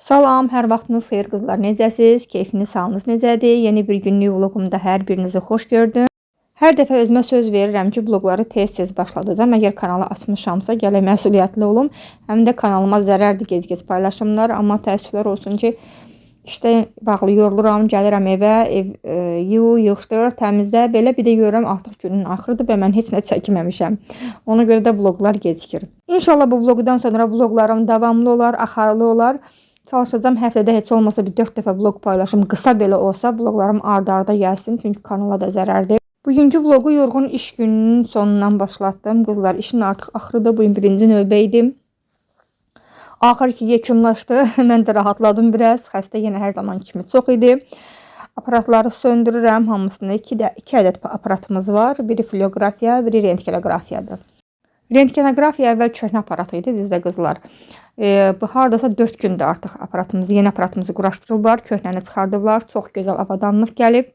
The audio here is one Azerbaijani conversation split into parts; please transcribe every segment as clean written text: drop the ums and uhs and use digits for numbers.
Salam, hər vaxtınız xeyir qızlar. Necəsiz? Keyfiniz, halınız necədir? Yeni bir günlük vloqumda hər birinizi xoş gördüm. Hər dəfə özümə söz verirəm ki, vloqları tez-tez başladacağam. Əgər kanalı açmışamsa, gərək məsuliyyətli olum. Həm də kanalıma zərərdir gec-gec paylaşımlar, amma təəssüflər olsun ki, işdə bağlı yoruluram, gəlirəm evə, yığışdır, təmizlə, belə bir də görürəm artıq günün axırıdır və mən heç nə çəkməmişəm. Ona görə də vloqlar gecikir. İnşallah bu vloqdan sonra vloqlarım davamlı olar, axarlı olar. Çalışacağım həftədə heç olmasa bir 4 dəfə vloq paylaşım. Qısa belə olsa vloqlarım arda-arda gəlsin. Çünki kanala da zərərdir. Bugünkü vloqu yorğun iş gününün sonundan başlatdım. Qızlar, işin artıq axırıdır. Bugün birinci növbə idi. Axır ki yekunlaşdı. Mən də rahatladım biraz. Xəstə yenə hər zaman kimi çox idi. Aparatları söndürürəm. Hamısında 2 ədəd aparatımız var. Biri fliografiya, biri rentgenografiyadır. Rentgenografiya əvvəl köhnə aparat idi bizdə qızlar. Bu hardasa 4 gündür artıq aparatımızı, yeni aparatımızı quraşdırıblar, köhnəni çıxardıblar. Çox gözəl avadanlıq gəlib.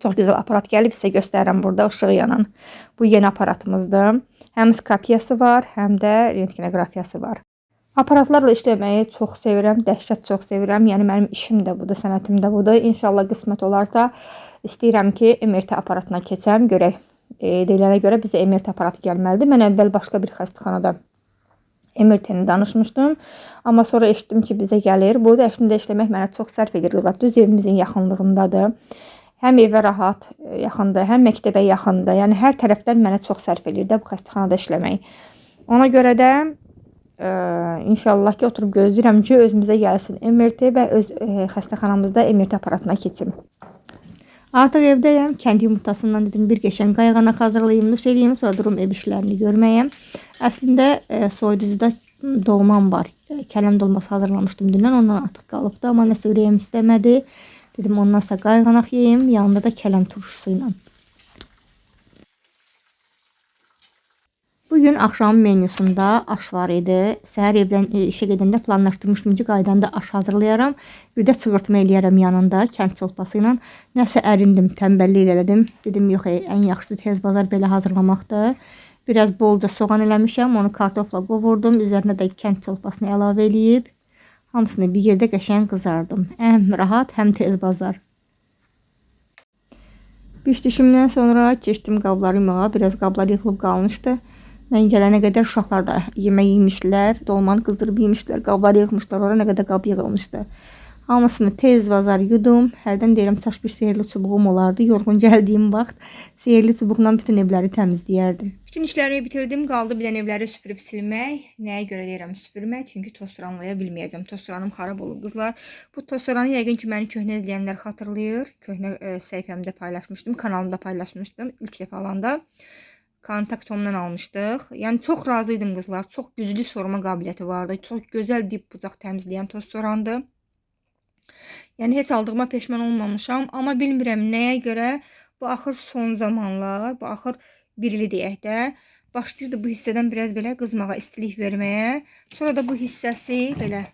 Çox gözəl aparat gəlib, sizə göstərirəm burada işığı yanan. Bu yeni aparatımızdır. Həm skopiyası var, həm də rentgenografiyası var. Aparatlarla işləməyi çox sevirəm, dəhşət çox sevirəm. Yəni mənim işim də budur, sənətim də budur. İnşallah qismət olarsa istəyirəm ki, MRT aparatına keçəm, görək. Deyilənə görə bizə MRT aparatı gəlməlidir. Mən əvvəl başqa bir xəstəxanada MRT-ni danışmışdım. Amma sonra eşitdim ki, bizə gəlir. Burada əslində işləmək mənə çox sərf edir. Düz evimizin yaxınlığındadır. Həm evə rahat yaxındır, həm məktəbə yaxındır. Yəni hər tərəfdən mənə çox sərf edir də bu xəstəxanada işləmək. Ona görə də inşallah ki, oturub gözləyirəm ki, özümüzə gəlsin MRT və öz xəstəxanamızda MRT aparatına keçim. Artıq evdəyəm. Kənd yumurtasından dedim bir qəşəng qayğanaq hazırlayım, nuş eləyim, sonra durum ev işlərini görməyəm. Əslində soyuducuda dolmam var. Kələm dolması hazırlamışdım dünən, ondan artıq qalıbdı, amma nəsə ürəyim istəmədi. Dedim ondan sonra qayğanaq yeyim, yanında da kələm turşusu ilə. Bugün axşam menyusunda aş var idi. Səhər evdən işə gedəndə planlaşdırmışdım ki, qaydanda aş hazırlayaram. Bir də çığırtma eləyərəm yanında kənd çolpası ilə. Nəsə ərindim, tənbəllik elədim. Dedim yox, ən yaxşısı tez bazar belə hazırlamaqdır. Biraz bolca soğan eləmişəm, onu kartofla qovurdum. Üzərinə də kənd çolpasını əlavə eləyib, hamısını bir yerdə qəşəng qızardım. Həm rahat, həm tez bazar. Bişdişimdən sonra keçdim qabları yumağa. Biraz qablar yıxılıb qalmışdı. Mən gələnə qədər uşaqlar da yemək yemişlər, dolmanı qızdırıb yemişlər, qabları yığmışlar, ora nə qədər qab yığılmışdı. Hamısını tez bazar yudum. Hərdən deyirəm, çaş bir sehirli çubuğum olardı. Yorğun gəldiyim vaxt sehirli çubuqla bütün evləri təmizləyərdim. Bütün işlərimi bitirdim, qaldı bir dənə evləri süpürüb silmək. Nəyə görə deyirəm süpürmək? Çünki tostoranlaya bilməyəcəm. Tostoranım xarab olub qızlar. Bu tostoranı yəqin ki, məni köhnə izləyənlər xatırlayır. Köhnə səhifəmdə paylaşmışdım, kanalımda paylaşmışdım ilk dəfə alanda. Kontaktomdan almışdıq. Yəni çox razı idim qızlar. Çox güclü sorma qabiliyyəti vardı. Çox gözəl dip bucaq təmizləyən tostorandı. Yəni heç aldığıma peşman olmamışam, amma bilmirəm nəyə görə bu axır son zamanlar, bu axır bir ili deyək də, başlayırdı bu hissədən biraz belə qızmağa, istilik verməyə. Sonra da bu hissəsi belə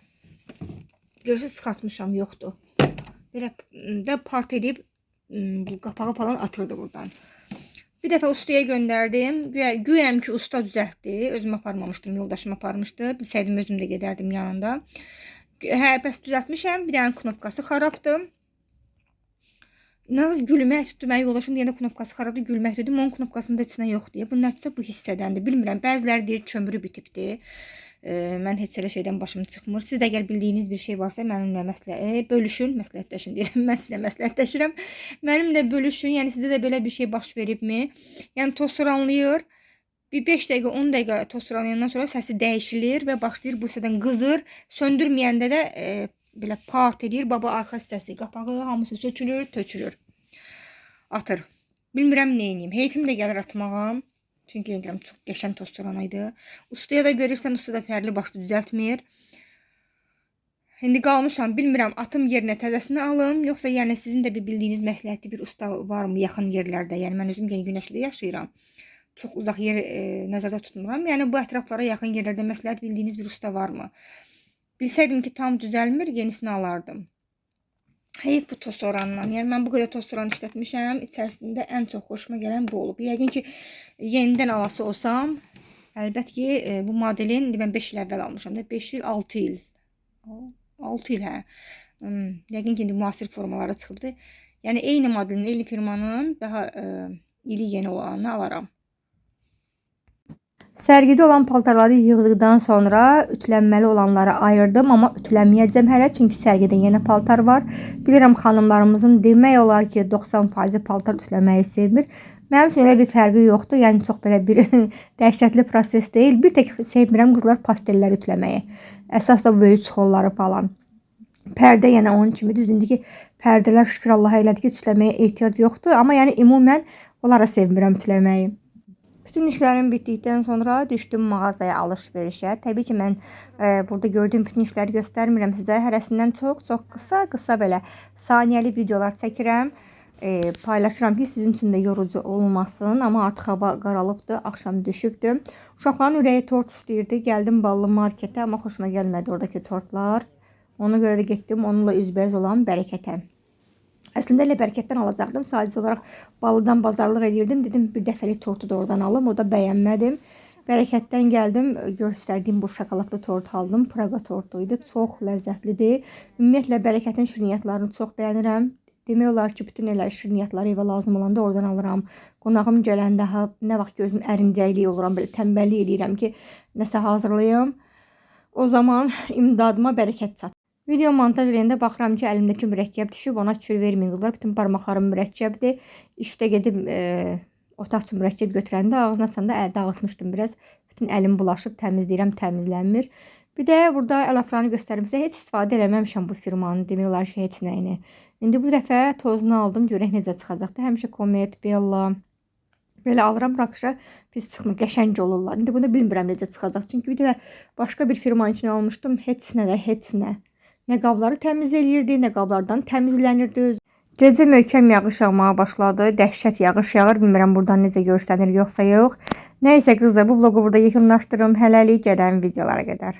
görsə çıxartmışam, yoxdur. Belə də part edib bu qapağı falan atırdı buradan. Bir dəfə ustaya göndərdim. Güyəm ki, usta düzəltdi. Özüm aparmamışdım, yoldaşım aparmışdı. Bilsəydim özüm də gedərdim yanında. Hə, bəs düzəltmişəm. Bir dənə knopkası xarabdır. İnanın gülmək tutdu. Mənim yoldaşım deyəndə knopkası xarabdır, gülmək dedim. Onun knopkasında içində yox deyə. Bu nəticə bu hissədəndir. Bilmirəm. Bəziləri deyir kömürü bitibdir. Mən heç elə şeydən başım çıxmır. Siz də əgər bildiyiniz bir şey varsa mənimlə bölüşün, məsləhətləşin deyirəm. Mən sizlə məsləhətləşirəm. Mənimlə bölüşün. Yəni sizdə də belə bir şey baş veribmi? Yəni tostoranlayır. Bir 5 dəqiqə, 10 dəqiqə tostoranlayandan sonra səsi dəyişilir və başlayır bu hissədən qızır. Söndürməyəndə də belə part edir. Baba arxa hissəsi, qapağı hamısı sökülür, tökülür. Atır. Bilmirəm nə edeyim. Heyfim də gəlir atmağa. Çünki deyirəm çox qəşəng tostoran idi. Ustaya da verirsən, usta da fərli başlı düzəltmir. İndi qalmışam, bilmirəm atım yerinə təzəsini alım, yoxsa yəni sizin də bir bildiyiniz məsləhətli bir usta varmı yaxın yerlərdə? Yəni mən özüm Günəşlidə yaşayıram. Çox uzaq yer nəzərdə tutmuram. Yəni bu ətraflara yaxın yerlərdə məsləhət bildiyiniz bir usta varmı? Bilsəydim ki, tam düzəlmir, yenisini alardım. Heyf bu tostorandan. Yəni mən bu qədər tostoran işlətmişəm. İçərisində ən çox xoşuma gələn bu olub. Yəqin ki, yenidən alası olsam, əlbəttə ki, bu modelin mən 5 il əvvəl almışam da, 5 il, 6 il. 6 il hə. Yəqin ki, indi müasir formalara çıxıbdı. Yəni eyni modelin, eyni firmanın daha ili yeni olanını alaram. Sərgidə olan paltarları yığdıqdan sonra ütülənməli olanları ayırdım, amma ütülənməyəcəm hələ, çünki sərgidə yenə paltar var. Bilirəm xanımlarımızın demək olar ki 90% paltar ütüləməyi sevmir. Mənim üçün elə bir fərqi yoxdur, yəni çox belə bir dəhşətli proses deyil. Bir tək sevmirəm qızlar pastelləri ütüləməyi. Əsas da böyük çuxolları falan. Pərdə yenə onun kimi düz indi ki pərdələr şükür Allaha elədi ki ütüləməyə ehtiyac yoxdur, amma yəni ümumən onlara sevmirəm ütüləməyi. Bütün işlərim bitdikdən sonra düşdüm mağazaya alış-verişə. Təbii ki, mən burada gördüyüm bütün işləri göstərmirəm sizə. Hərəsindən çox qısa belə saniyəli videolar çəkirəm. Paylaşıram ki, sizin üçün də yorucu olmasın. Amma artıq hava qaralıbdır, axşam düşübdür. Uşaqların ürəyi tort istəyirdi. Gəldim ballı marketə, amma xoşuma gəlmədi oradakı tortlar. Ona görə də getdim onunla üzbəyiz olan Bərəkətə. Əslində elə Bərəkətdən alacaqdım. Sadəcə olaraq Balıdan bazarlıq edirdim. Dedim bir dəfəlik tortu da oradan alım. O da bəyənmədim. Bərəkətdən gəldim. Göstərdiyim bu şokoladlı tort aldım. Praqa tortuydu. Çox ləzzətlidir. Ümumiyyətlə Bərəkətin şirniyyatlarını çox bəyənirəm. Demək olar ki, bütün elə şirniyyatları evə lazım olanda oradan alıram. Qonağım gələndə nə vaxt gözüm ərincəklik oluram, belə tənbəllik eləyirəm ki, nəsə hazırlayım. O zaman imdadıma Bərəkət çatır. Video montaj eləyəndə baxıram ki, əlimdəki mürəkkəb düşüb, ona fikir verməyin qızlar. Bütün barmaqlarım mürəkkəbdir. İşdə gedib otaq üçün mürəkkəb götürəndə ağzına açanda dağıtmışdım biraz. Bütün əlim bulaşıb, təmizləyirəm, təmizlənmir. Bir də burada əlafranı göstərim sizə. Heç istifadə eləməmişəm bu firmanın, demək olar ki, heç nəyini. İndi bu dəfə tozunu aldım, görək necə çıxacaqdı. Həmişə Comet, Bella belə alıram, rakışa pis çıxmır, qəşəng olurlar. İndi bunu bilmirəm necə çıxacaq. Çünki bir də başqa bir firmanın için almışdım, heç nə. Nə qabları təmiz eləyirdi, nə qablardan təmizlənirdi. Gecə möhkəm yağış yağmağa başladı. Dəhşət yağış yağır. Bilmirəm buradan necə görsənir yoxsa yox. Nəysə qızlar, bu vlogu burada yekunlaşdırım. Hələlik gələn videolara qədər.